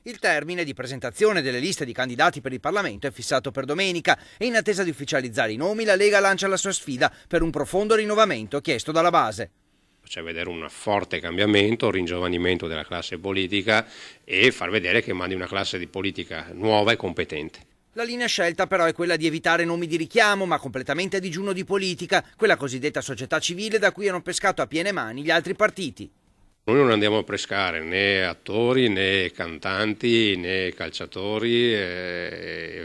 Il termine di presentazione delle liste di candidati per il Parlamento è fissato per domenica e in attesa di ufficializzare i nomi la Lega lancia la sua sfida per un profondo rinnovamento chiesto dalla base. Cioè vedere un forte cambiamento, un ringiovanimento della classe politica e far vedere che mandi una classe di politica nuova e competente. La linea scelta però è quella di evitare nomi di richiamo, ma completamente a digiuno di politica, quella cosiddetta società civile da cui hanno pescato a piene mani gli altri partiti. Noi non andiamo a pescare né attori, né cantanti, né calciatori,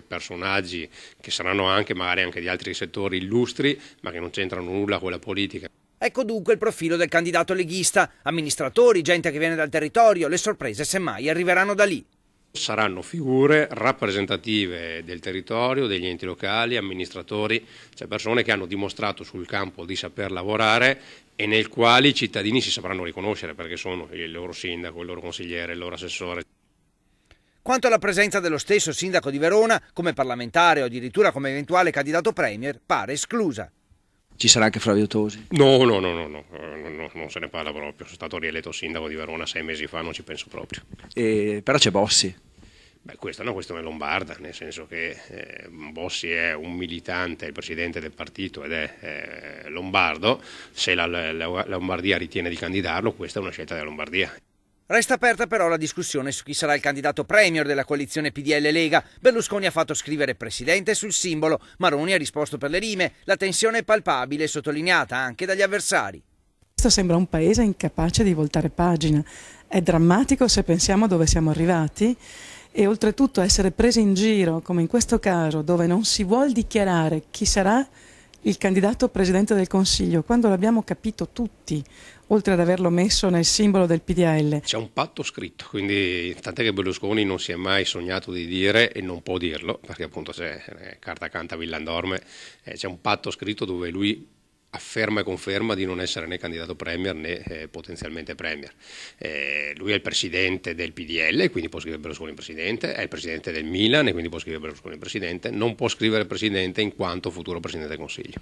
personaggi che saranno magari anche di altri settori illustri, ma che non c'entrano nulla con la politica. Ecco dunque il profilo del candidato leghista. Amministratori, gente che viene dal territorio, le sorprese semmai arriveranno da lì. Saranno figure rappresentative del territorio, degli enti locali, amministratori, cioè persone che hanno dimostrato sul campo di saper lavorare e nel quali i cittadini si sapranno riconoscere perché sono il loro sindaco, il loro consigliere, il loro assessore. Quanto alla presenza dello stesso sindaco di Verona, come parlamentare o addirittura come eventuale candidato premier, pare esclusa. Ci sarà anche Flavio Tosi? No, non se ne parla proprio. Sono stato rieletto sindaco di Verona 6 mesi fa, non ci penso proprio. Però c'è Bossi. Beh, questa è una questione lombarda, nel senso che Bossi è un militante, il presidente del partito ed è lombardo. Se la Lombardia ritiene di candidarlo, questa è una scelta della Lombardia. Resta aperta però la discussione su chi sarà il candidato premier della coalizione PDL-Lega. Berlusconi ha fatto scrivere presidente sul simbolo, Maroni ha risposto per le rime. La tensione è palpabile e sottolineata anche dagli avversari. Questo sembra un paese incapace di voltare pagina. È drammatico se pensiamo a dove siamo arrivati e oltretutto essere presi in giro, come in questo caso, dove non si vuol dichiarare chi sarà il candidato presidente del Consiglio, quando l'abbiamo capito tutti, oltre ad averlo messo nel simbolo del PDL. C'è un patto scritto, quindi tant'è che Berlusconi non si è mai sognato di dire e non può dirlo, perché appunto se carta canta villa dorme, c'è un patto scritto dove lui afferma e conferma di non essere né candidato premier né potenzialmente premier. Lui è il presidente del PDL e quindi può scrivere Berlusconi presidente, è il presidente del Milan e quindi può scrivere Berlusconi presidente, non può scrivere presidente in quanto futuro presidente del Consiglio.